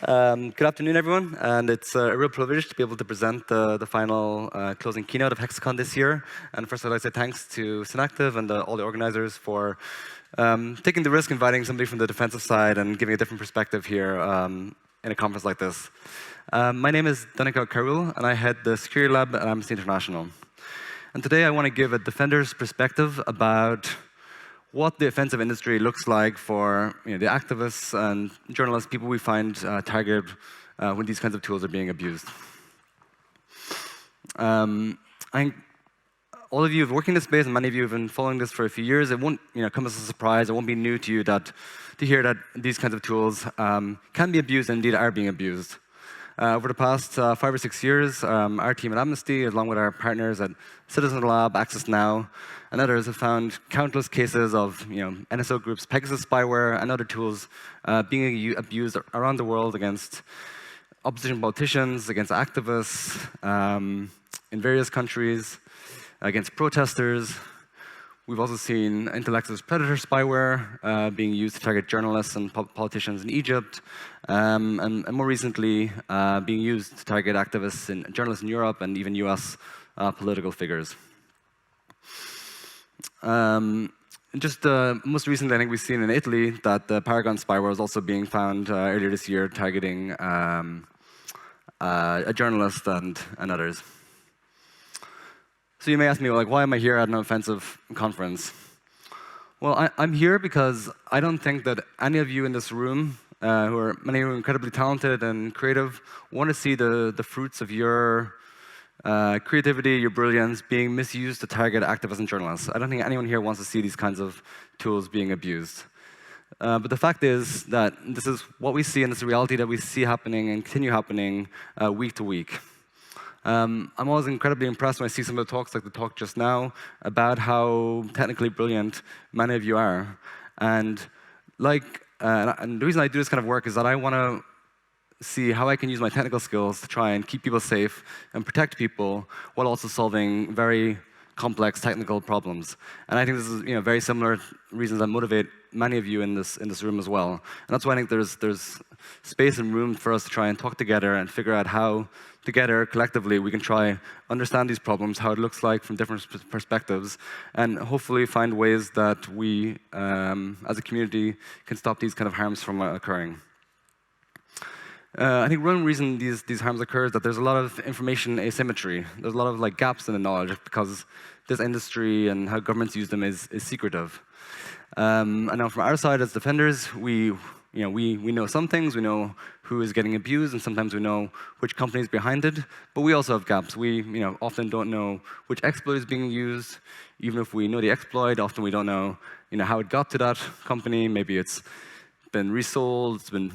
Good afternoon, everyone, and it's a real privilege to be able to present the final closing keynote of Hexacon this year. And first, I'd like to say thanks to Synactive and all the organizers for taking the risk, inviting somebody from the defensive side and giving a different perspective here in a conference like this. My name is Donncha Ó Cearbhaill, and I head the security lab at Amnesty International. And today, I want to give a defender's perspective about what the offensive industry looks like for the activists and journalists, people we find targeted when these kinds of tools are being abused. I think all of you have worked in this space, and many of you have been following this for a few years. It won't come as a surprise. It won't be new to you to hear that these kinds of tools can be abused and indeed are being abused. Over the past 5 or 6 years, our team at Amnesty, along with our partners at Citizen Lab, Access Now, and others, have found countless cases of NSO groups, Pegasus, Spyware, and other tools being abused around the world against opposition politicians, against activists in various countries, against protesters. We've also seen intellectual predator spyware being used to target journalists and politicians in Egypt, and more recently being used to target activists and journalists in Europe and even US political figures. Just most recently, I think we've seen in Italy that the Paragon spyware was also being found earlier this year targeting a journalist and others. So you may ask me, like, why am I here at an offensive conference? Well, I'm here because I don't think that any of you in this room, many of you are incredibly talented and creative, want to see the fruits of your creativity, your brilliance being misused to target activists and journalists. I don't think anyone here wants to see these kinds of tools being abused. But the fact is that this is what we see, and it's a reality that we see happening and continue happening week to week. I'm always incredibly impressed when I see some of the talks, like the talk just now, about how technically brilliant many of you are. And the reason I do this kind of work is that I want to see how I can use my technical skills to try and keep people safe and protect people while also solving very complex technical problems. And I think this is very similar reasons that motivate many of you in this room as well. And that's why I think there's space and room for us to try and talk together and figure out how together, collectively, we can try understand these problems, how it looks like from different perspectives, and hopefully find ways that we, as a community, can stop these kind of harms from occurring. I think one reason these harms occur is that there's a lot of information asymmetry. There's a lot of gaps in the knowledge because this industry and how governments use them is secretive. And now from our side as defenders, we know some things. We know who is getting abused, and sometimes we know which company is behind it. But we also have gaps. We often don't know which exploit is being used. Even if we know the exploit, often we don't know how it got to that company. Maybe it's been resold, it's been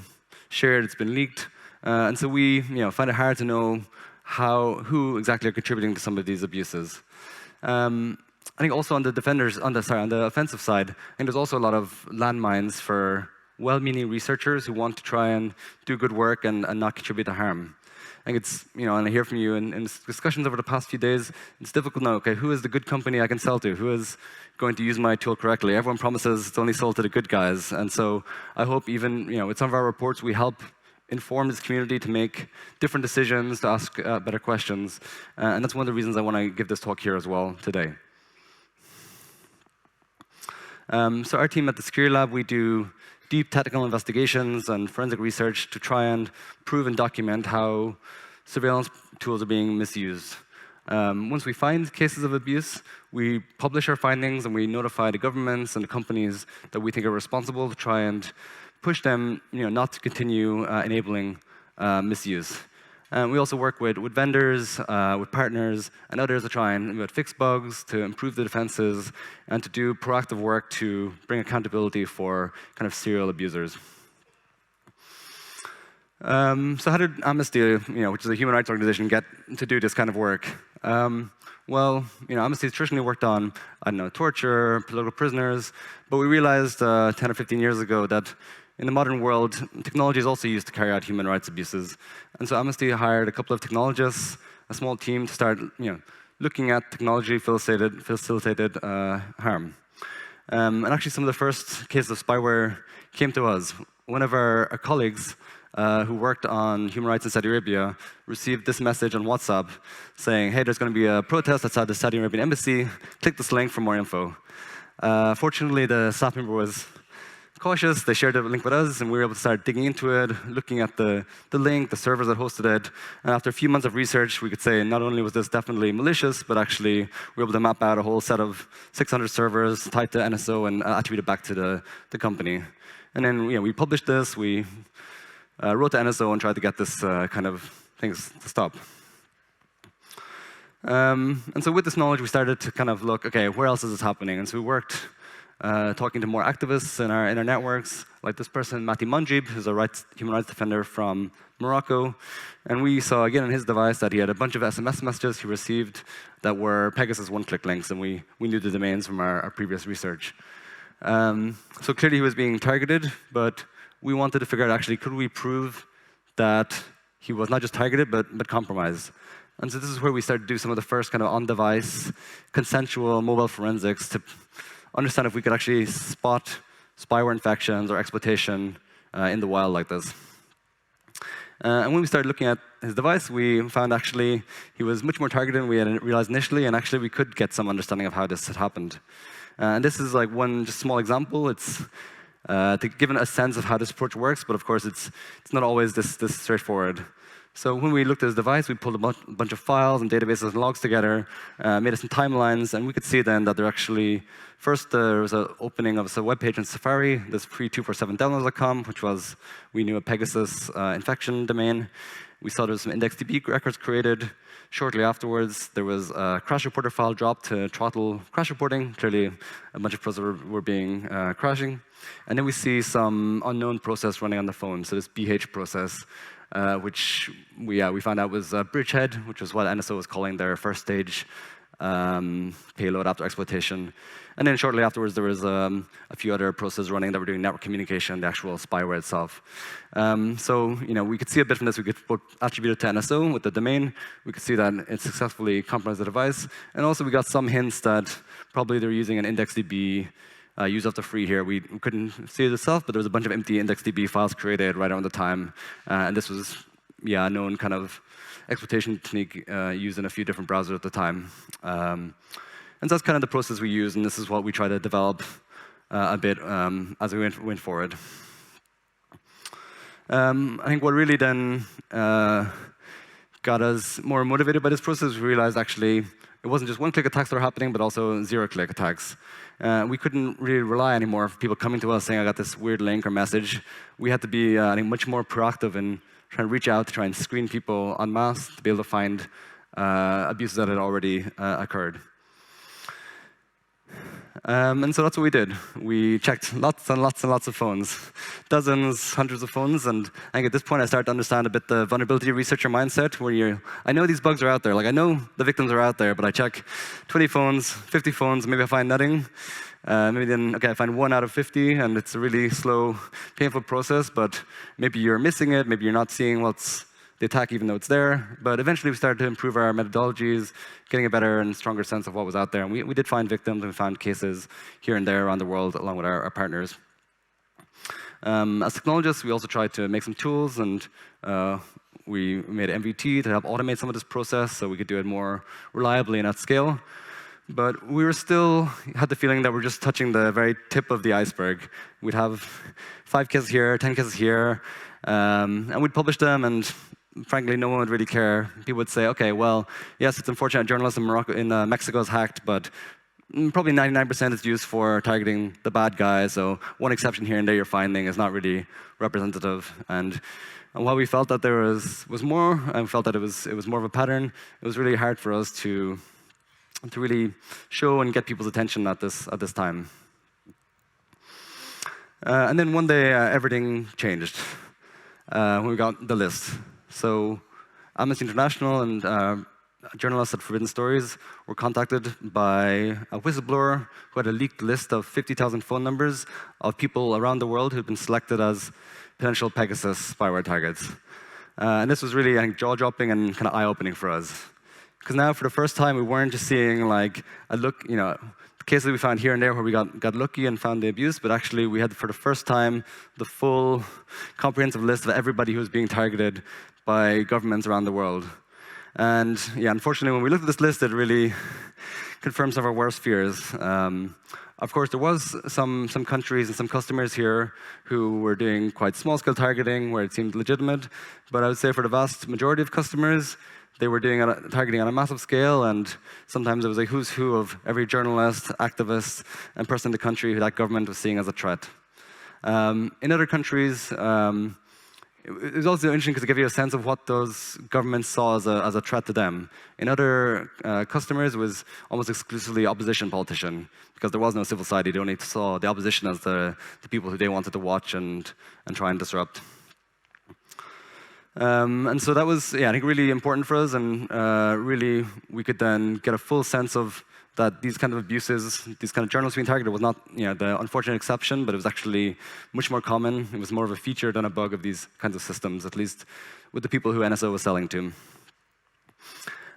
shared, it's been leaked. And so we find it hard to know who exactly are contributing to some of these abuses. I think also on the offensive side, I think there's also a lot of landmines for well-meaning researchers who want to try and do good work and not contribute to harm. I think it's, and I hear from you in discussions over the past few days, it's difficult to know, okay, who is the good company I can sell to? Who is going to use my tool correctly? Everyone promises it's only sold to the good guys. And so I hope even, with some of our reports, we help inform this community to make different decisions, to ask better questions. And that's one of the reasons I want to give this talk here as well today. So our team at the Security Lab, we do deep technical investigations and forensic research to try and prove and document how surveillance tools are being misused. Once we find cases of abuse, we publish our findings and we notify the governments and the companies that we think are responsible to try and push them not to continue enabling misuse. We also work with vendors, with partners, and others to try and fix bugs, to improve the defenses, and to do proactive work to bring accountability for kind of serial abusers. So how did Amnesty, which is a human rights organization, get to do this kind of work? Well, Amnesty traditionally worked on, torture, political prisoners, but we realized 10 or 15 years ago that in the modern world, technology is also used to carry out human rights abuses. And so Amnesty hired a couple of technologists, a small team, to start looking at technology-facilitated harm. And actually, some of the first cases of spyware came to us. One of our colleagues who worked on human rights in Saudi Arabia, received this message on WhatsApp saying, hey, there's going to be a protest outside the Saudi Arabian embassy. Click this link for more info. Fortunately, the staff member was cautious. They shared the link with us, and we were able to start digging into it, looking at the link, the servers that hosted it. And after a few months of research, we could say not only was this definitely malicious, but actually we were able to map out a whole set of 600 servers tied to NSO and attribute it back to the company. And then we published this. We wrote to NSO and tried to get this kind of things to stop. And so with this knowledge, we started to kind of look, OK, where else is this happening? And so we worked talking to more activists in our networks, like this person, Mati Manjib, who's a human rights defender from Morocco. And we saw, again, on his device that he had a bunch of SMS messages he received that were Pegasus one-click links, and we knew the domains from our previous research. So clearly he was being targeted, but we wanted to figure out, actually, could we prove that he was not just targeted, but compromised? And so this is where we started to do some of the first kind of on-device, consensual mobile forensics to understand if we could actually spot spyware infections or exploitation in the wild like this. And when we started looking at his device, we found actually he was much more targeted than we had realized initially, and actually we could get some understanding of how this had happened. And this is like one just small example. It's to give a sense of how this approach works, but of course it's not always this straightforward. So when we looked at his device, we pulled a bunch of files and databases and logs together, made some timelines, and we could see then that there actually, first there was an opening of a web page in Safari, this pre247downloads.com, which was, we knew, a Pegasus infection domain. We saw there was some IndexedDB records created. Shortly afterwards, there was a crash reporter file dropped to throttle crash reporting. Clearly, a bunch of processes were being crashing. And then we see some unknown process running on the phone, so this BH process, which we found out was bridgehead, which was what NSO was calling their first stage payload after exploitation. And then shortly afterwards, there was a few other processes running that were doing network communication, the actual spyware itself. So we could see a bit from this. We could attribute it to NSO with the domain. We could see that it successfully compromised the device. And also, we got some hints that probably they're using an IndexedDB use of the free here. We couldn't see it itself, but there was a bunch of empty IndexedDB files created right around the time. And this was, a known kind of exploitation technique used in a few different browsers at the time. And so that's kind of the process we use, and this is what we try to develop a bit as we went forward. I think what really then got us more motivated by this process, we realized actually it wasn't just one-click attacks that were happening, but also zero-click attacks. We couldn't really rely anymore on people coming to us saying, I got this weird link or message. We had to be, I think, much more proactive in trying to reach out to try and screen people en masse to be able to find abuses that had already occurred. And so that's what we did. We checked lots and lots and lots of phones, dozens, hundreds of phones. And I think at this point, I started to understand a bit the vulnerability researcher mindset, where I know these bugs are out there. Like, I know the victims are out there, but I check 20 phones, 50 phones, maybe I find nothing. Maybe then, OK, I find 1 out of 50, and it's a really slow, painful process. But maybe you're missing it. Maybe you're not seeing what's the attack, even though it's there. But eventually, we started to improve our methodologies, getting a better and stronger sense of what was out there. And we did find victims, and we found cases here and there around the world, along with our partners. As technologists, we also tried to make some tools, and we made MVT to help automate some of this process so we could do it more reliably and at scale. But we had the feeling that we're just touching the very tip of the iceberg. We'd have 5 cases here, 10 cases here, and we'd publish them, and frankly, no one would really care. People would say, OK, well, yes, it's unfortunate a journalist in Mexico is hacked, but probably 99% is used for targeting the bad guys. So one exception here and there you're finding is not really representative. And while we felt that there was more, and we felt that it was more of a pattern, it was really hard for us to really show and get people's attention at this time. And then one day, everything changed when we got the list. So Amnesty International and journalists at Forbidden Stories were contacted by a whistleblower who had a leaked list of 50,000 phone numbers of people around the world who had been selected as potential Pegasus spyware targets. And this was really, I think, jaw-dropping and kind of eye-opening for us. Because now, for the first time, we weren't just seeing like a look, cases we found here and there where we got lucky and found the abuse, but actually we had, for the first time, the full comprehensive list of everybody who was being targeted by governments around the world. And yeah, unfortunately, when we looked at this list, it really confirmed some of our worst fears. Of course, there was some countries and some customers here who were doing quite small-scale targeting where it seemed legitimate, but I would say for the vast majority of customers, they were doing targeting on a massive scale, and sometimes it was a who's who of every journalist, activist, and person in the country who that government was seeing as a threat. In other countries, it was also interesting because it gave you a sense of what those governments saw as a threat to them. In other customers, it was almost exclusively opposition politician, because there was no civil society. They only saw the opposition as the people who they wanted to watch and try and disrupt. And so that was, yeah, I think really important for us, and really we could then get a full sense of that these kind of abuses, these kind of journalists being targeted was not, the unfortunate exception, but it was actually much more common. It was more of a feature than a bug of these kinds of systems, at least with the people who NSO was selling to.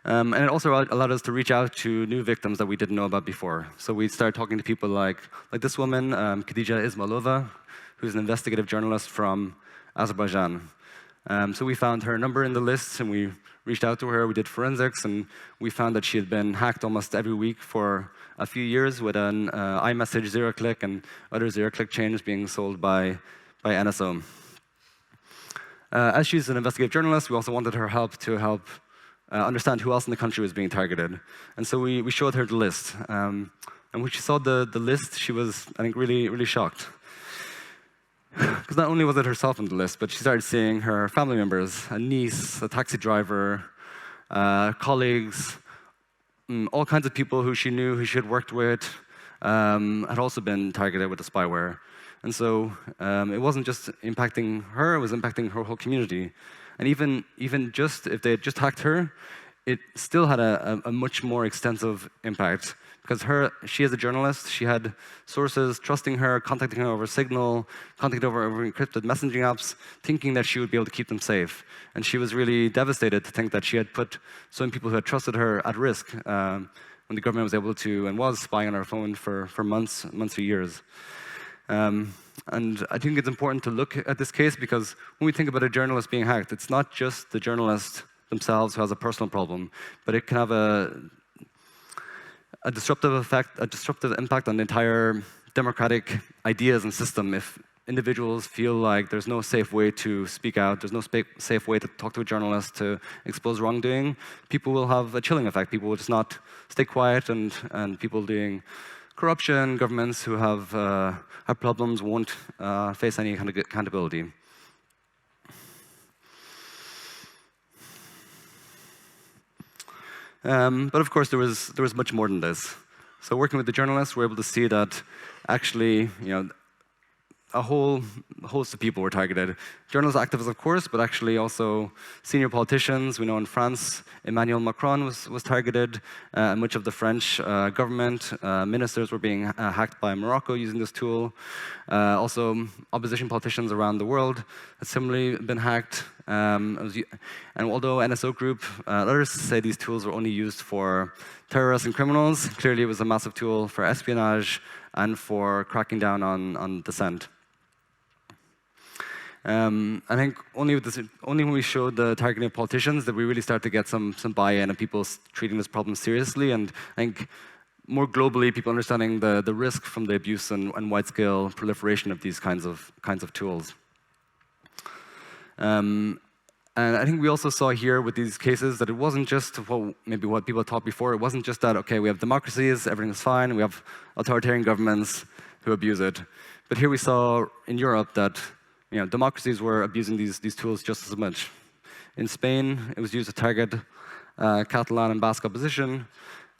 And it also allowed us to reach out to new victims that we didn't know about before. So we started talking to people like this woman, Khadija Ismailova, who's an investigative journalist from Azerbaijan. So we found her number in the list, and we reached out to her. We did forensics, and we found that she had been hacked almost every week for a few years with an iMessage zero-click and other zero-click chains being sold by NSO. As she's an investigative journalist, we also wanted her help to help understand who else in the country was being targeted. And so we showed her the list. And when she saw the list, she was, I think, really, really shocked. Because not only was it herself on the list, but she started seeing her family members, a niece, a taxi driver, colleagues, all kinds of people who she knew, who she had worked with, had also been targeted with the spyware. And so it wasn't just impacting her, it was impacting her whole community. And even just if they had just hacked her, it still had a much more extensive impact. Because she is a journalist, she had sources trusting her, contacting her over Signal, contacting her over encrypted messaging apps, thinking that she would be able to keep them safe. And she was really devastated to think that she had put so many people who had trusted her at risk when the government was able to and was spying on her phone for months or years. And I think it's important to look at this case because when we think about a journalist being hacked, it's not just the journalist themselves who has a personal problem, but it can have a disruptive effect, a disruptive impact on the entire democratic ideas and system. If individuals feel like there's no safe way to speak out, there's no safe way to talk to a journalist to expose wrongdoing, people will have a chilling effect. People will just not stay quiet, and people doing corruption, governments who have problems won't face any kind of accountability. But of course, there was much more than this. So working with the journalists, we're able to see that actually, a whole host of people were targeted. Journalists, activists, of course, but actually also senior politicians. We know in France, Emmanuel Macron was targeted. Much of the French government, ministers were being hacked by Morocco using this tool. Also, opposition politicians around the world had similarly been hacked. And although NSO Group, others say these tools were only used for terrorists and criminals, clearly it was a massive tool for espionage and for cracking down on dissent. I think only when we showed the targeting of politicians that we really start to get some buy-in and people treating this problem seriously. And I think more globally, people understanding the risk from the abuse and wide-scale proliferation of these kinds of tools. And I think we also saw here with these cases that it wasn't just what people thought before. It wasn't just that, okay, we have democracies, everything's fine, we have authoritarian governments who abuse it. But here we saw in Europe that democracies were abusing these tools just as much. In Spain, it was used to target Catalan and Basque opposition.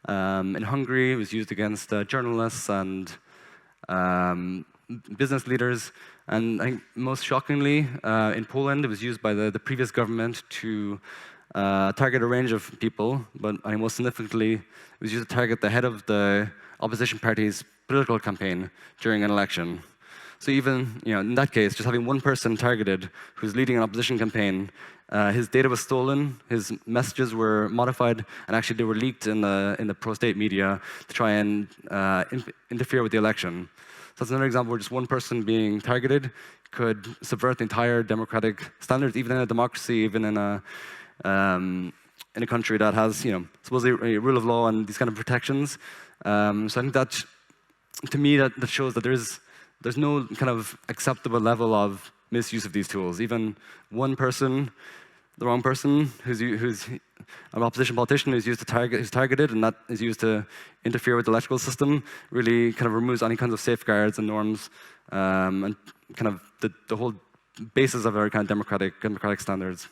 In Hungary, it was used against journalists and business leaders. And I think most shockingly, in Poland, it was used by the previous government to target a range of people. But I think most significantly, it was used to target the head of the opposition party's political campaign during an election. So even in that case, just having one person targeted who's leading an opposition campaign, his data was stolen, his messages were modified, and actually they were leaked in the pro-state media to try and interfere with the election. So that's another example where just one person being targeted could subvert the entire democratic standards, even in a democracy, even in a country that has, supposedly a rule of law and these kind of protections. So I think that, to me, that shows that there's no kind of acceptable level of misuse of these tools. Even one person, the wrong person, who's an opposition politician who's targeted, and that is used to interfere with the electoral system, really kind of removes any kinds of safeguards and norms, and kind of the whole basis of our kind of democratic standards.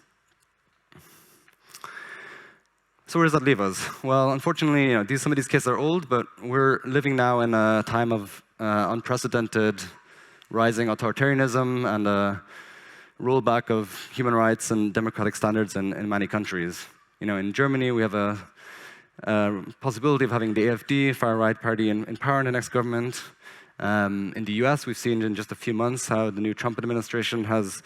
So where does that leave us? Well, unfortunately, some of these cases are old, but we're living now in a time of unprecedented rising authoritarianism and a rollback of human rights and democratic standards in many countries. In Germany, we have a possibility of having the AfD, far-right party, in power in the next government. In the US, we've seen in just a few months how the new Trump administration has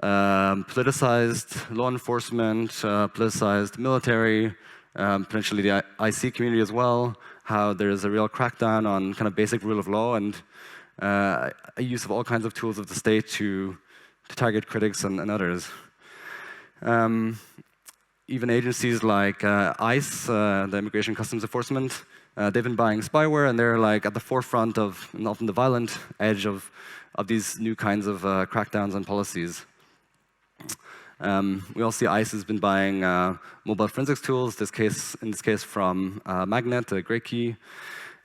politicized law enforcement, politicized military, potentially the IC community as well, how there's a real crackdown on kind of basic rule of law and a use of all kinds of tools of the state to target critics and others. Even agencies like ICE, the Immigration Customs Enforcement, they've been buying spyware, and they're like at the forefront of, and often the violent edge of these new kinds of crackdowns and policies. We also see ICE has been buying mobile forensics tools, in this case from Magnet, a great key.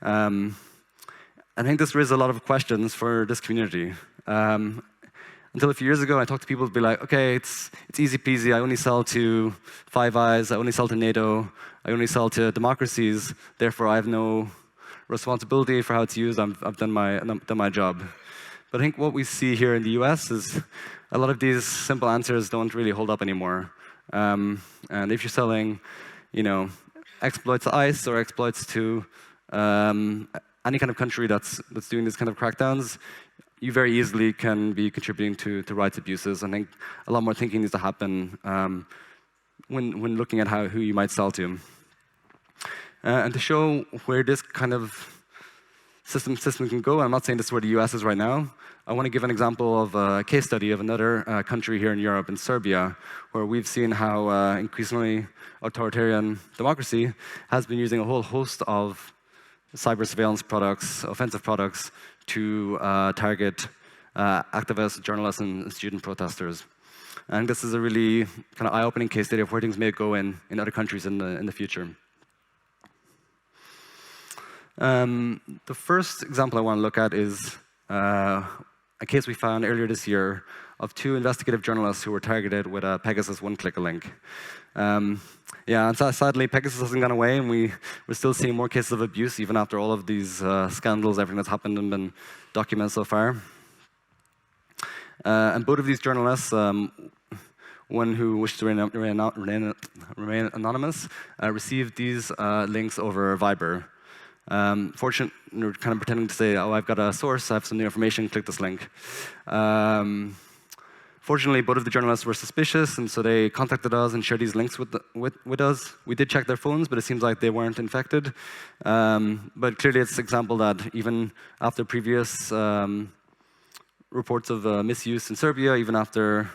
I think this raises a lot of questions for this community. Until a few years ago, I talked to people who'd be like, okay, it's easy peasy, I only sell to Five Eyes, I only sell to NATO, I only sell to democracies, therefore I have no responsibility for how it's used, I've done my job. But I think what we see here in the US is a lot of these simple answers don't really hold up anymore. And if you're selling, exploits to ICE or exploits to any kind of country that's doing these kind of crackdowns, you very easily can be contributing to rights abuses. I think a lot more thinking needs to happen when looking at who you might sell to. And to show where this kind of system can go, I'm not saying this is where the US is right now, I want to give an example of a case study of another country here in Europe, in Serbia, where we've seen how increasingly authoritarian democracy has been using a whole host of cyber surveillance products, offensive products, to target activists, journalists, and student protesters. And this is a really kind of eye-opening case study of where things may go in other countries in the future. The first example I want to look at is a case we found earlier this year of 2 investigative journalists who were targeted with a Pegasus one-click link. Yeah, and sadly, Pegasus hasn't gone away, and we're still seeing more cases of abuse, even after all of these scandals, everything that's happened and been documented so far. And both of these journalists, one who wished to remain anonymous, received these links over Viber. Fortunately, we're kind of pretending to say, oh, I've got a source, I have some new information, click this link. Fortunately, both of the journalists were suspicious, and so they contacted us and shared these links with us. We did check their phones, but it seems like they weren't infected. But clearly, it's an example that even after previous reports of misuse in Serbia, even after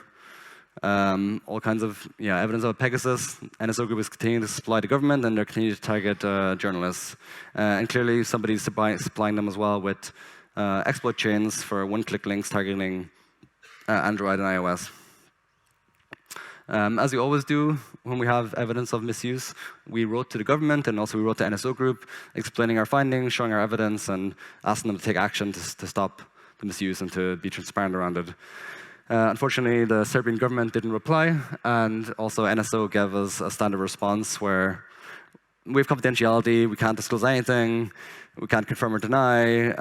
all kinds of evidence of Pegasus, NSO Group is continuing to supply the government, and they're continuing to target journalists. And clearly, somebody's supplying them as well with exploit chains for one-click links targeting Android and iOS. As we always do when we have evidence of misuse, we wrote to the government, and also we wrote to NSO Group, explaining our findings, showing our evidence, and asking them to take action to stop the misuse and to be transparent around it. Unfortunately, the Serbian government didn't reply, and also NSO gave us a standard response where we have confidentiality, we can't disclose anything, we can't confirm or deny,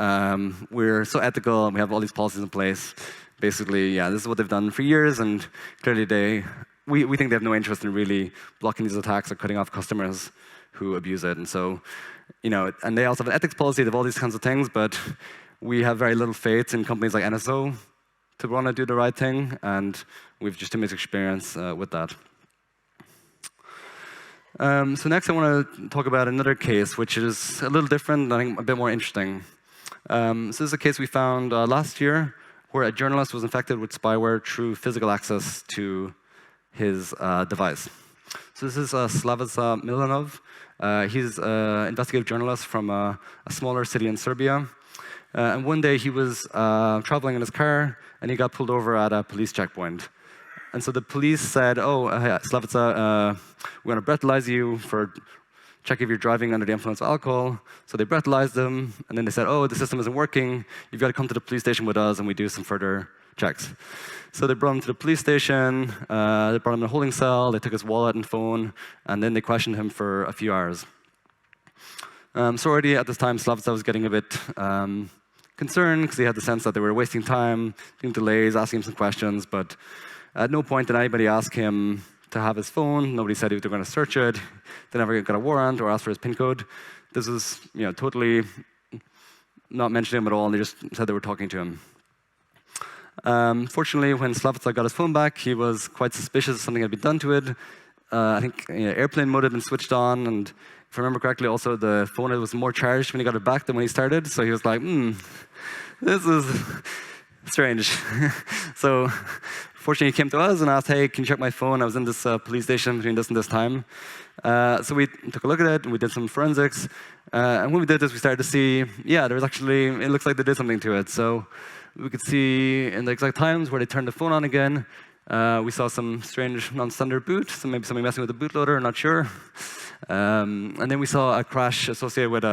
we're so ethical, and we have all these policies in place. Basically, yeah, this is what they've done for years, and clearly we think they have no interest in really blocking these attacks or cutting off customers who abuse it. And so, and they also have an ethics policy, they have all these kinds of things, but we have very little faith in companies like NSO to want to do the right thing, and we've just too much experience with that. So next I want to talk about another case, which is a little different and I think a bit more interesting. So this is a case we found last year where a journalist was infected with spyware through physical access to his device. So this is Slavica Milanov. He's an investigative journalist from a smaller city in Serbia. And one day he was traveling in his car and he got pulled over at a police checkpoint. And so the police said, oh, Slavica, we're going to breathalyze you for check if you're driving under the influence of alcohol. So they breathalyzed him, and then they said, oh, the system isn't working. You've got to come to the police station with us, and we do some further checks. So they brought him to the police station. They brought him in a holding cell. They took his wallet and phone, and then they questioned him for a few hours. So already at this time, Slavica was getting a bit concerned because he had the sense that they were wasting time, doing delays, asking him some questions, but at no point did anybody ask him to have his phone. Nobody said they were going to search it. They never got a warrant or asked for his PIN code. This was, totally not mentioning him at all, and they just said they were talking to him. Fortunately, when Slavica got his phone back, he was quite suspicious something had been done to it. I think airplane mode had been switched on, and if I remember correctly, also the phone was more charged when he got it back than when he started. So he was like, this is strange. So fortunately, he came to us and asked, hey, can you check my phone? I was in this police station between this and this time. So we took a look at it, and we did some forensics. And when we did this, we started to see, there was actually, it looks like they did something to it. So we could see in the exact times where they turned the phone on again. We saw some strange non-standard boot, so maybe somebody messing with the bootloader, I'm not sure. And then we saw a crash associated with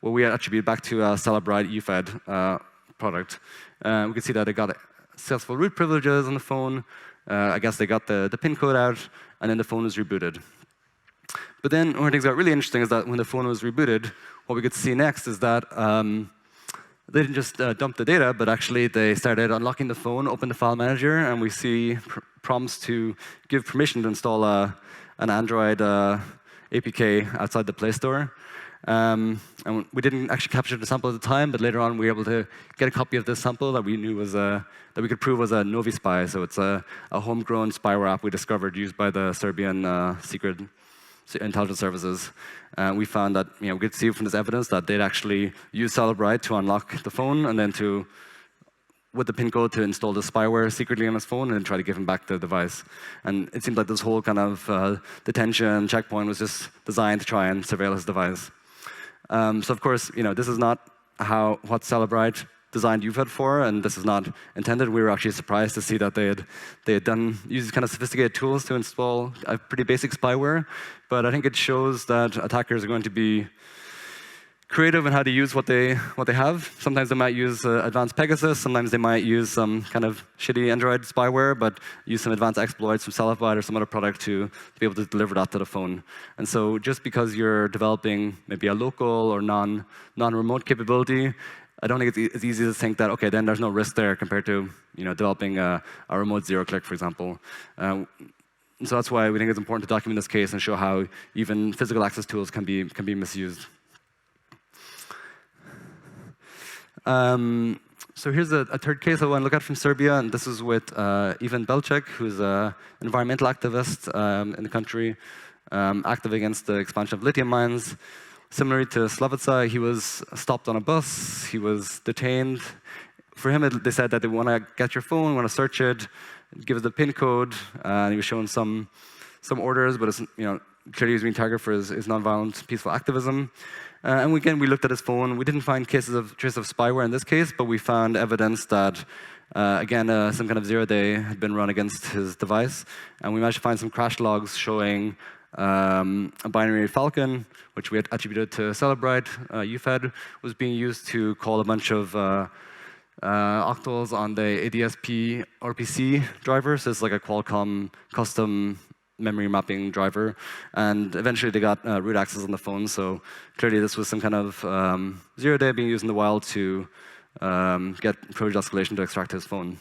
what we attribute back to a Celebrite UFED product. We could see that they got successful root privileges on the phone. I guess they got the PIN code out, and then the phone was rebooted. But then one of the things that got really interesting is that when the phone was rebooted, what we could see next is that they didn't just dump the data, but actually they started unlocking the phone, open the file manager, and we see prompts to give permission to install an Android APK outside the Play Store. And we didn't actually capture the sample at the time, but later on we were able to get a copy of this sample that we knew was that we could prove was a Novi Spy. So it's a homegrown spyware app we discovered used by the Serbian secret intelligence services. We found that we could see from this evidence that they'd actually used Celebrite to unlock the phone and then with the PIN code to install the spyware secretly on his phone and then try to give him back the device. And it seemed like this whole kind of detention checkpoint was just designed to try and surveil his device. So of course, this is not what Celebrite designed UFED for, and this is not intended. We were actually surprised to see that they had used kind of sophisticated tools to install a pretty basic spyware. But I think it shows that attackers are going to be creative in how to use what they have. Sometimes they might use advanced Pegasus. Sometimes they might use some kind of shitty Android spyware, but use some advanced exploits from Celebrite or some other product to be able to deliver that to the phone. And so just because you're developing maybe a local or non-remote capability, I don't think it's easy to think that, okay, then there's no risk there compared to developing a remote zero-click, for example. So that's why we think it's important to document this case and show how even physical access tools can be misused. So here's a third case I want to look at from Serbia, and this is with Ivan Belcek, who's an environmental activist in the country, active against the expansion of lithium mines. Similarly to Slavica, he was stopped on a bus, he was detained. For him, they said that they want to get your phone, want to search it, give us the PIN code, and he was shown some orders, but it's, clearly he was being targeted for his nonviolent, peaceful activism. And again, we looked at his phone. We didn't find traces of spyware in this case, but we found evidence that, again, some kind of zero-day had been run against his device. And we managed to find some crash logs showing a binary Falcon, which we had attributed to Celebrite. UFED was being used to call a bunch of octals on the ADSP RPC driver. So it's like a Qualcomm custom memory mapping driver, and eventually they got root access on the phone. So clearly this was some kind of zero-day being used in the wild to get privilege escalation to extract his phone.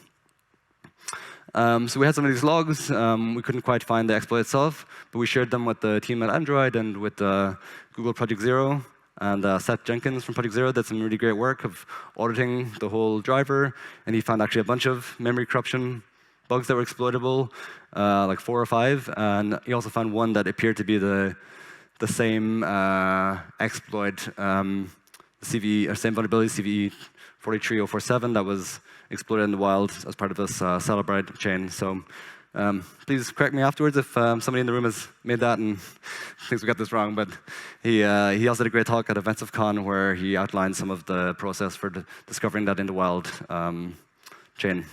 So we had some of these logs. We couldn't quite find the exploit itself, but we shared them with the team at Android and with Google Project Zero. And Seth Jenkins from Project Zero did some really great work of auditing the whole driver, and he found actually a bunch of memory corruption bugs that were exploitable, like 4 or 5. And he also found one that appeared to be the same exploit, CV, or same vulnerability, CVE 43047, that was exploited in the wild as part of this Celebrite chain. So please correct me afterwards if somebody in the room has made that and thinks we got this wrong. But he also did a great talk at Hexacon where he outlined some of the process for discovering that in the wild chain.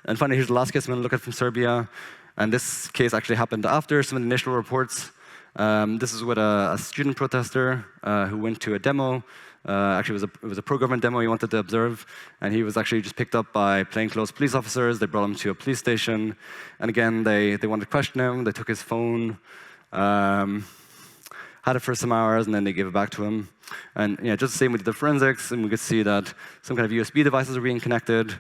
And finally, here's the last case I'm going to look at from Serbia. And this case actually happened after some of the initial reports. This is with a student protester who went to a demo. Actually, it was a pro-government demo he wanted to observe, and he was actually just picked up by plainclothes police officers. They brought him to a police station, and again, they wanted to question him. They took his phone, had it for some hours, and then they gave it back to him. And yeah, just the same, we did the forensics, and we could see that some kind of USB devices were being connected.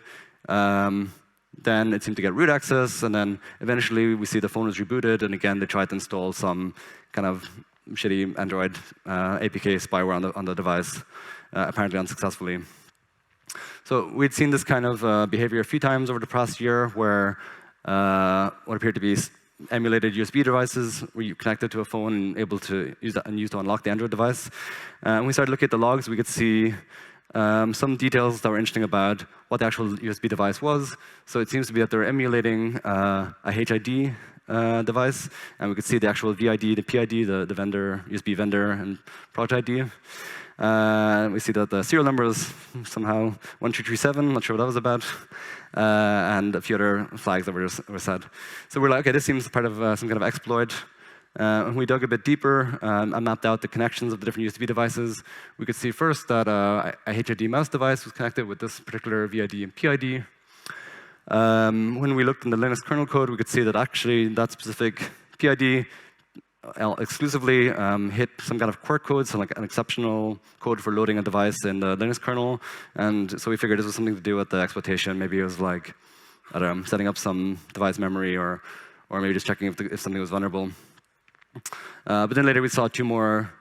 Then it seemed to get root access, and then eventually we see the phone was rebooted, and again, they tried to install some kind of shitty Android APK spyware on the device, apparently unsuccessfully. So we'd seen this kind of behavior a few times over the past year where what appeared to be emulated USB devices were connected to a phone and able to use that and used to unlock the Android device. When we started looking at the logs, we could see some details that were interesting about what the actual USB device was. So it seems to be that they're emulating a HID device, and we could see the actual VID, the PID, the vendor, USB vendor, and product ID. We see that the serial number is somehow 1237, not sure what that was about, and a few other flags that were set. So we're like, okay, this seems part of some kind of exploit. When we dug a bit deeper, I mapped out the connections of the different USB devices. We could see first that a HID mouse device was connected with this particular VID and PID. When we looked in the Linux kernel code, we could see that actually that specific PID exclusively hit some kind of quirk code, so like an exceptional code for loading a device in the Linux kernel. And so we figured this was something to do with the exploitation. Maybe it was like, I don't know, setting up some device memory or maybe just checking if something was vulnerable. But then later we saw 2 more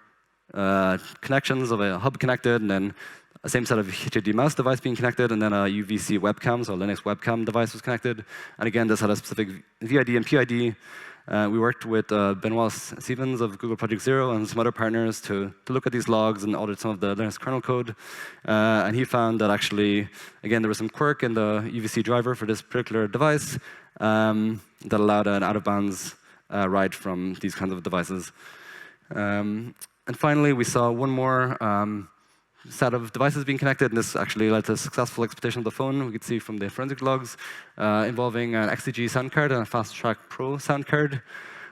connections of a hub connected, and then a same set of HID mouse device being connected, and then a UVC webcam, so a Linux webcam device was connected. And again, this had a specific VID and PID. We worked with Benoit Stevens of Google Project Zero and some other partners to look at these logs and audit some of the Linux kernel code. And he found that actually, again, there was some quirk in the UVC driver for this particular device that allowed an out-of-bounds write from these kinds of devices. And finally, we saw one more set of devices being connected, and this actually led to successful exploitation of the phone. We could see from the forensic logs involving an XCG sound card and a Fast Track Pro sound card.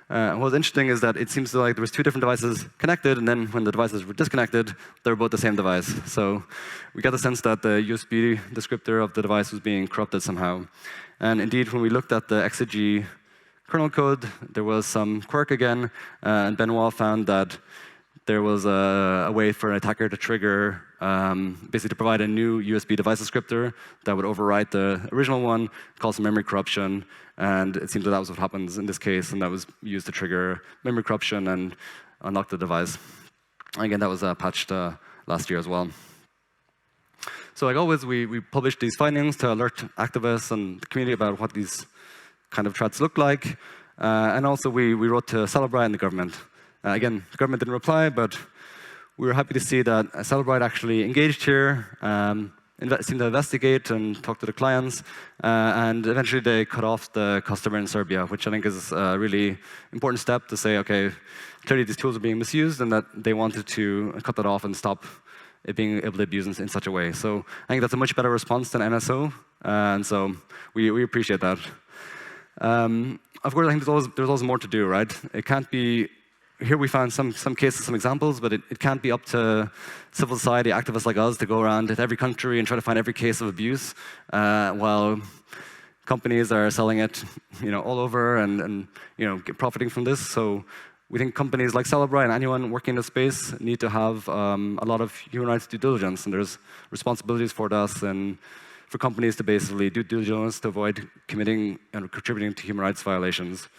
What's interesting is that it seems like there was 2 different devices connected, and then when the devices were disconnected, they were both the same device. So we got the sense that the USB descriptor of the device was being corrupted somehow. And indeed, when we looked at the XCG kernel code, there was some quirk again, and Benoit found that there was a way for an attacker to trigger, basically to provide a new USB device descriptor that would overwrite the original one, cause some memory corruption, and it seems that that was what happens in this case, and that was used to trigger memory corruption and unlock the device. And again, that was patched last year as well. So like always, we published these findings to alert activists and the community about what these kind of threats look like, and also we wrote to Celebrite and the government. Again, the government didn't reply, but we were happy to see that Celebrite actually engaged here, seemed to investigate and talk to the clients, and eventually they cut off the customer in Serbia, which I think is a really important step to say, okay, clearly these tools are being misused, and that they wanted to cut that off and stop it being able to be abused in such a way. So I think that's a much better response than NSO, and so we appreciate that. Of course, I think there's always more to do, right? It can't be. Here we found some cases, some examples, but it can't be up to civil society activists like us to go around every country and try to find every case of abuse, while companies are selling it, all over and profiting from this. So we think companies like Celebrite and anyone working in the space need to have a lot of human rights due diligence, and there's responsibilities for us and for companies to basically do due diligence to avoid committing and contributing to human rights violations.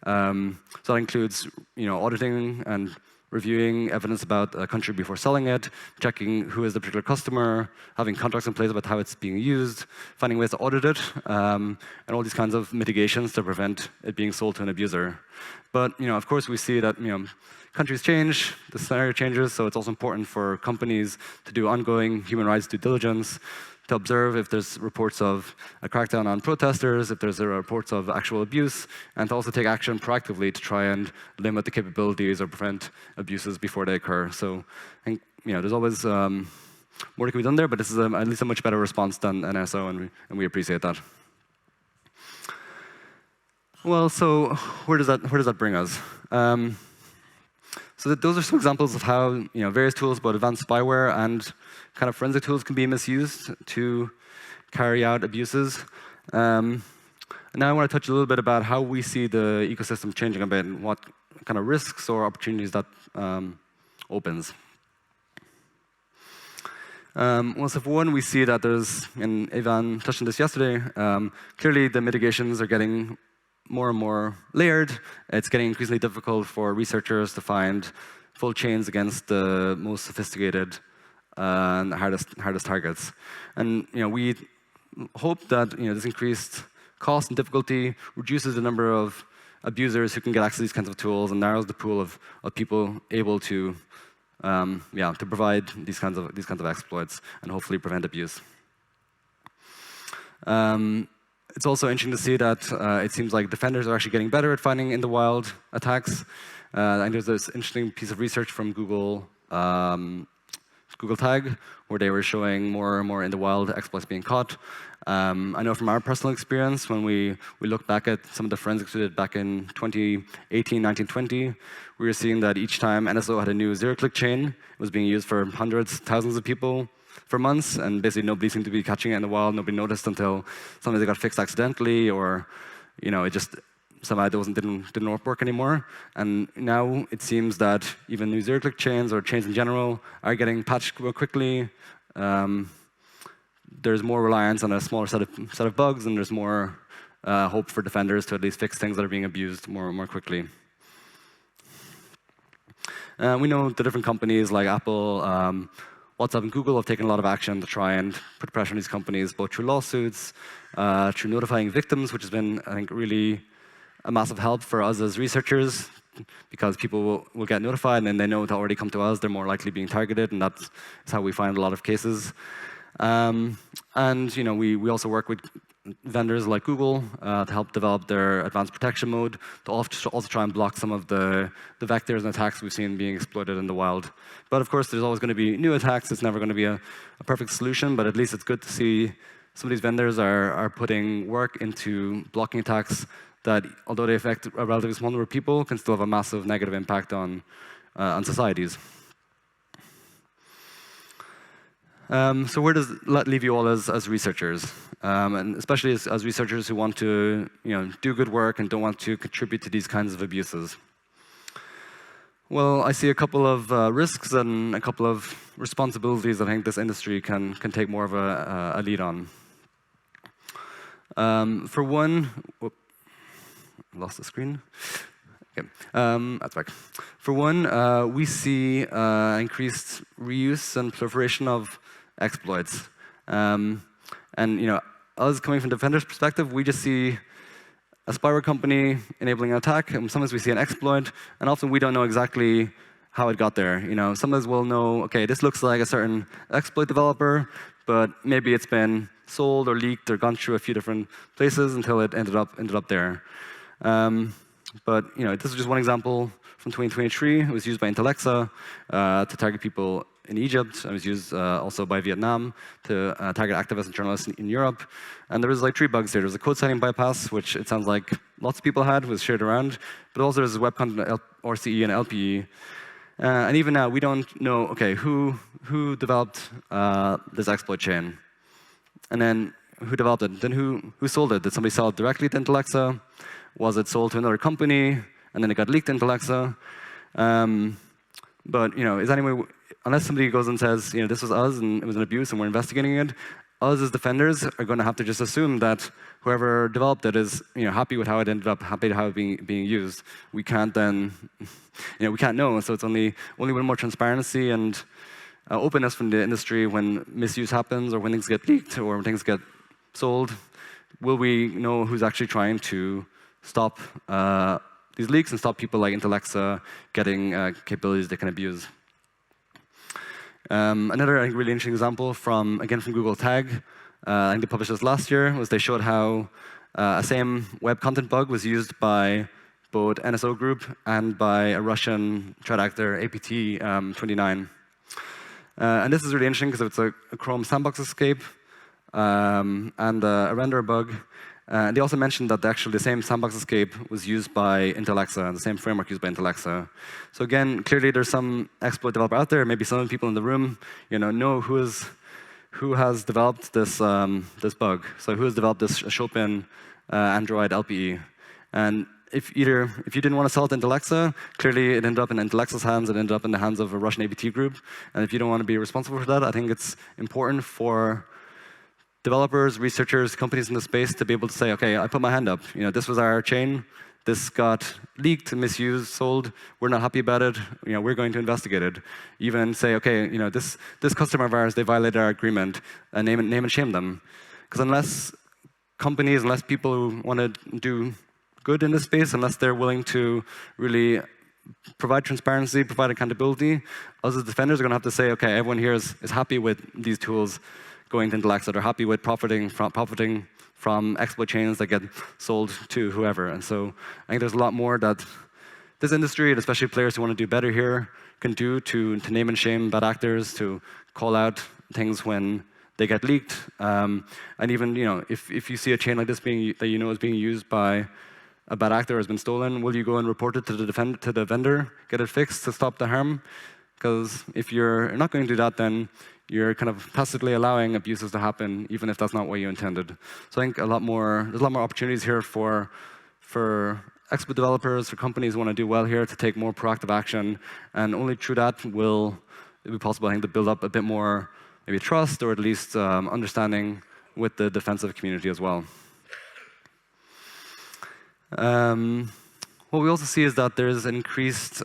So that includes, auditing and reviewing evidence about a country before selling it, checking who is the particular customer, having contracts in place about how it's being used, finding ways to audit it, and all these kinds of mitigations to prevent it being sold to an abuser. But of course, we see that countries change, the scenario changes, so it's also important for companies to do ongoing human rights due diligence, to observe if there's reports of a crackdown on protesters, if there's reports of actual abuse, and to also take action proactively to try and limit the capabilities or prevent abuses before they occur. So I think there's always more that can be done there, but this is at least a much better response than NSO, and we appreciate that. Well, so where does that bring us? So those are some examples of how various tools, both advanced spyware and kind of forensic tools, can be misused to carry out abuses. And now I want to touch a little bit about how we see the ecosystem changing a bit and what kind of risks or opportunities that opens. Well, so for one, we see that there's, and Ivan touched on this yesterday, clearly the mitigations are getting more and more layered. It's getting increasingly difficult for researchers to find full chains against the most sophisticated and hardest targets. And we hope that this increased cost and difficulty reduces the number of abusers who can get access to these kinds of tools and narrows the pool of people able to to provide these kinds of exploits and hopefully prevent abuse. It's also interesting to see that it seems like defenders are actually getting better at finding in the wild attacks. And there's this interesting piece of research from Google Tag, where they were showing more and more in the wild exploits being caught. I know from our personal experience, when we looked back at some of the forensics we did back in 2018, 19, 20, we were seeing that each time NSO had a new zero-click chain, it was being used for hundreds, thousands of people for months, and basically nobody seemed to be catching it in the wild. Nobody noticed until sometimes it got fixed accidentally, or it just somehow didn't work anymore. And now it seems that even new zero-click chains or chains in general are getting patched more quickly. There's more reliance on a smaller set of bugs, and there's more hope for defenders to at least fix things that are being abused more quickly. We know the different companies like Apple, WhatsApp and Google have taken a lot of action to try and put pressure on these companies, both through lawsuits, through notifying victims, which has been, I think, really a massive help for us as researchers, because people will get notified and they know to already come to us. They're more likely being targeted, and that's how we find a lot of cases. And we also work with vendors like Google to help develop their advanced protection mode, to also try and block some of the vectors and attacks we've seen being exploited in the wild. But of course, there's always going to be new attacks. It's never going to be a perfect solution, but at least it's good to see some of these vendors are putting work into blocking attacks that, although they affect a relatively small number of people, can still have a massive negative impact on societies. So where does that leave you all as researchers, and especially as researchers who want to do good work and don't want to contribute to these kinds of abuses? Well, I see a couple of risks and a couple of responsibilities I think this industry can take more of a lead on. For one, lost the screen. Okay. That's back. For one, we see increased reuse and proliferation of exploits. And us coming from the defender's perspective, we just see a spyware company enabling an attack, and sometimes we see an exploit, and often we don't know exactly how it got there. Sometimes we'll know, okay, this looks like a certain exploit developer, but maybe it's been sold or leaked or gone through a few different places until it ended up there. But this is just one example from 2023. It was used by Intellexa to target people in Egypt. It was used also by Vietnam to target activists and journalists in Europe. And there was like 3 bugs here. There was a code signing bypass, which it sounds like lots of people had, was shared around. But also there's web content RCE and LPE. And even now, we don't know, okay, who developed this exploit chain? And then who developed it? Then who sold it? Did somebody sell it directly to Intellexa? Was it sold to another company, and then it got leaked into Alexa? But is anyway, unless somebody goes and says, this was us and it was an abuse and we're investigating it, us as defenders are going to have to just assume that whoever developed it is happy with how it ended up, happy with how it being used. We can't then, we can't know. So it's only with more transparency and openness from the industry when misuse happens or when things get leaked or when things get sold, will we know who's actually trying to stop these leaks and stop people like Intellexa getting capabilities they can abuse. Another, I think, really interesting example again from Google Tag, I think they published this last year, was they showed how a same web content bug was used by both NSO Group and by a Russian threat actor, APT29. And this is really interesting because it's a Chrome sandbox escape and a renderer bug. And they also mentioned that actually the same sandbox escape was used by Intellexa, the same framework used by Intellexa. So again, clearly there's some exploit developer out there, maybe some of the people in the room, know who has developed this this bug. So who has developed this Chopin Android LPE? And if you didn't want to sell it to Intellexa, clearly it ended up in Intellexa's hands, it ended up in the hands of a Russian APT group. And if you don't want to be responsible for that, I think it's important for developers, researchers, companies in the space to be able to say, okay, I put my hand up. This was our chain. This got leaked, misused, sold. We're not happy about it. We're going to investigate it. Even say, okay, this customer of ours, they violated our agreement, and name and shame them. Because unless companies, unless people who want to do good in this space, unless they're willing to really provide transparency, provide accountability, us as defenders are going to have to say, okay, everyone here is happy with these tools going to Intellexa. They're happy with profiting from exploit chains that get sold to whoever. And so I think there's a lot more that this industry, and especially players who want to do better here, can do to name and shame bad actors, to call out things when they get leaked. And even if you see a chain like this that is being used by a bad actor or has been stolen, will you go and report it to the vendor, get it fixed to stop the harm? Because if you're not going to do that, then you're kind of tacitly allowing abuses to happen, even if that's not what you intended. So I think there's a lot more opportunities here for expert developers, for companies who want to do well here to take more proactive action, and only through that will it be possible, I think, to build up a bit more maybe trust or at least understanding with the defensive community as well. What we also see is that there is an increased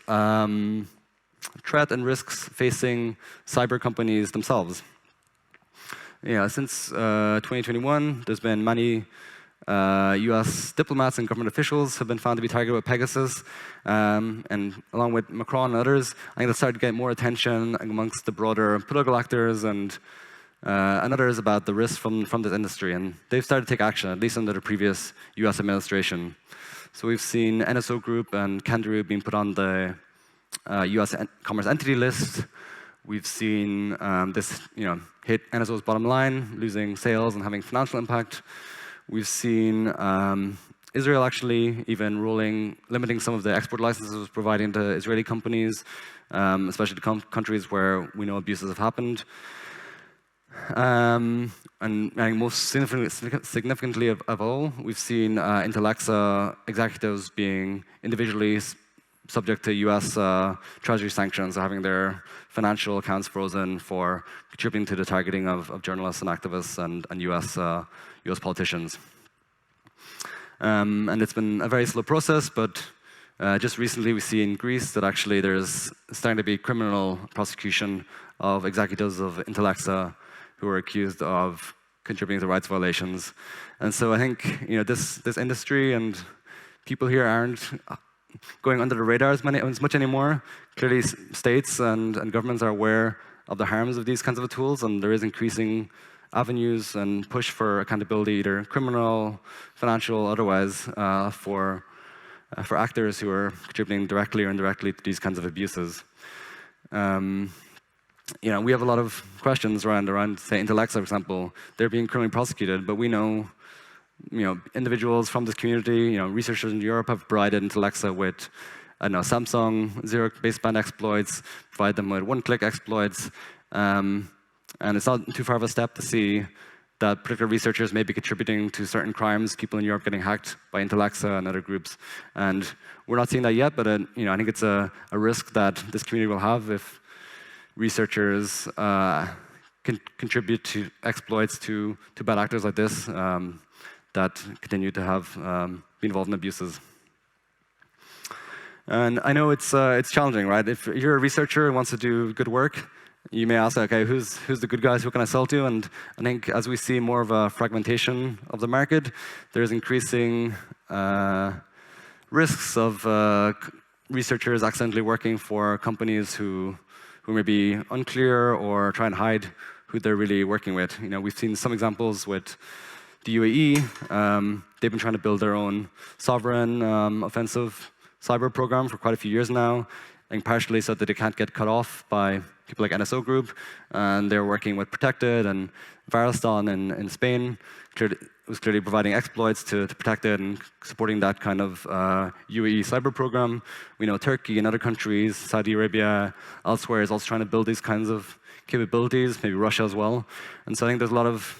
threat and risks facing cyber companies themselves. Since 2021, there's been many US diplomats and government officials have been found to be targeted with Pegasus, and along with Macron and others, I think that started to get more attention amongst the broader political actors and others about the risks from this industry, and they've started to take action, at least under the previous US administration. So we've seen NSO Group and Kangaroo being put on the US Commerce Entity List. We've seen this hit NSO's bottom line, losing sales and having financial impact. We've seen Israel actually even limiting some of the export licenses providing to Israeli companies, especially to countries where we know abuses have happened. And I think most significantly of all, we've seen Intellexa executives being individually subject to US Treasury sanctions, having their financial accounts frozen for contributing to the targeting of journalists and activists and US politicians. And it's been a very slow process, but just recently we see in Greece that actually there's starting to be criminal prosecution of executives of Intellexa who are accused of contributing to rights violations. And so I think this industry and people here aren't going under the radar as much anymore. Clearly, states and governments are aware of the harms of these kinds of tools, and there is increasing avenues and push for accountability, either criminal, financial, otherwise, for actors who are contributing directly or indirectly to these kinds of abuses. We have a lot of questions around say, Intellexa, for example. They're being criminally prosecuted, but we know individuals from this community, researchers in Europe have provided Intellexa with, Samsung zero baseband exploits, provide them with one-click exploits, and it's not too far of a step to see that particular researchers may be contributing to certain crimes, people in Europe getting hacked by Intellexa and other groups. And we're not seeing that yet, but I think it's a risk that this community will have if researchers can contribute to exploits to bad actors like this that continue to have be involved in abuses. And I know it's challenging, right? If you're a researcher who wants to do good work, you may ask, okay, who's the good guys? Who can I sell to? And I think as we see more of a fragmentation of the market, there's increasing risks of researchers accidentally working for companies who may be unclear or try and hide who they're really working with. We've seen some examples with the UAE. They've been trying to build their own sovereign offensive cyber program for quite a few years now, and partially so that they can't get cut off by people like NSO Group. And they're working with Protected and Varaston in Spain. It was clearly providing exploits to protect it and supporting that kind of UAE cyber program. We know Turkey and other countries, Saudi Arabia, elsewhere, is also trying to build these kinds of capabilities, maybe Russia as well. And so I think there's a lot of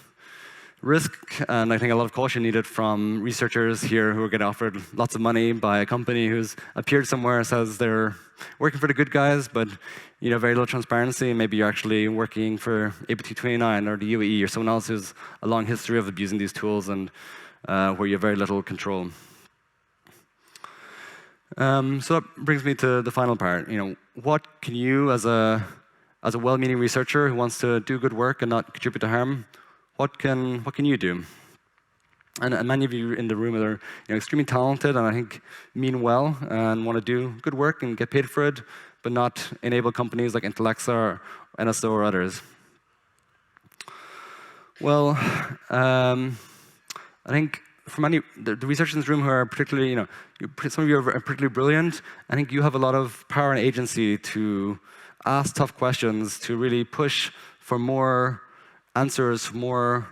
risk, and I think a lot of caution needed from researchers here who are getting offered lots of money by a company who's appeared somewhere, says they're working for the good guys, but very little transparency. Maybe you're actually working for APT29 or the UAE or someone else who's a long history of abusing these tools and where you have very little control. So that brings me to the final part. What can you, as a well-meaning researcher who wants to do good work and not contribute to harm, what can you do? And many of you in the room are extremely talented and I think mean well and want to do good work and get paid for it, but not enable companies like Intellexa or NSO or others. Well, I think for many, the researchers in this room who are particularly, some of you are particularly brilliant, I think you have a lot of power and agency to ask tough questions, to really push for more answers, more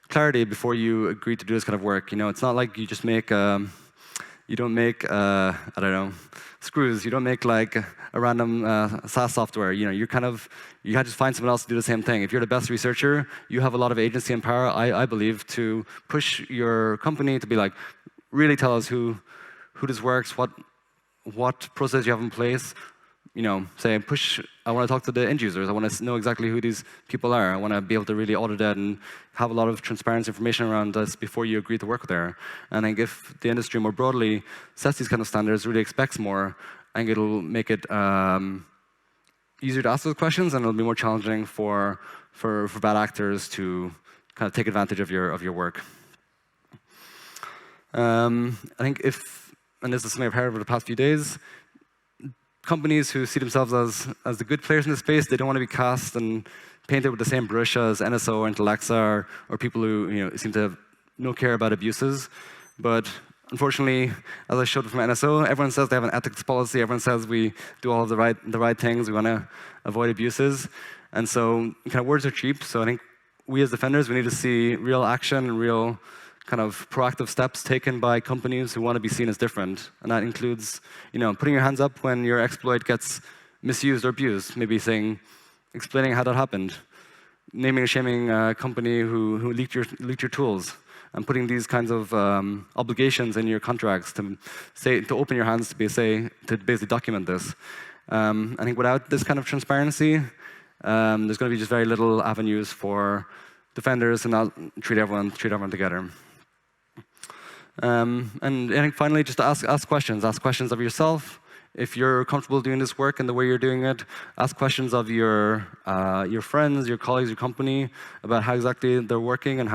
clarity before you agree to do this kind of work. It's not like you just make, you don't make, I don't know, screws. You don't make like a random SaaS software. You can't just find someone else to do the same thing. If you're the best researcher, you have a lot of agency and power, I believe, to push your company to be like, really tell us who this works, what process you have in place. Say, I want to talk to the end users. I want to know exactly who these people are. I want to be able to really audit that and have a lot of transparent information around this before you agree to work there. And I think if the industry more broadly sets these kind of standards, really expects more, I think it'll make it easier to ask those questions, and it'll be more challenging for bad actors to kind of take advantage of your work. I think and this is something I've heard over the past few days, companies who see themselves as the good players in the space, they don't want to be cast and painted with the same brush as NSO or Intellexa or people who seem to have no care about abuses. But unfortunately, as I showed from NSO, everyone says they have an ethics policy. Everyone says we do all of the right things. We want to avoid abuses. And so kind of words are cheap. So I think we as defenders, we need to see real action and real kind of proactive steps taken by companies who want to be seen as different. And that includes, putting your hands up when your exploit gets misused or abused, maybe explaining how that happened, naming and shaming a company who leaked your tools, and putting these kinds of obligations in your contracts to open your hands to basically document this. I think without this kind of transparency, there's going to be just very little avenues for defenders to not treat everyone together. And I think finally, just to ask questions. Ask questions of yourself. If you're comfortable doing this work and the way you're doing it, ask questions of your friends, your colleagues, your company about how exactly they're working and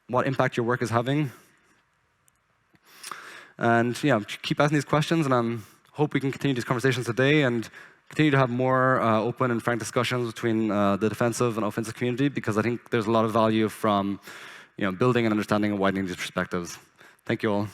what impact your work is having. And keep asking these questions, and I hope we can continue these conversations today and continue to have more open and frank discussions between the defensive and offensive community, because I think there's a lot of value from building and understanding and widening these perspectives. Thank you all.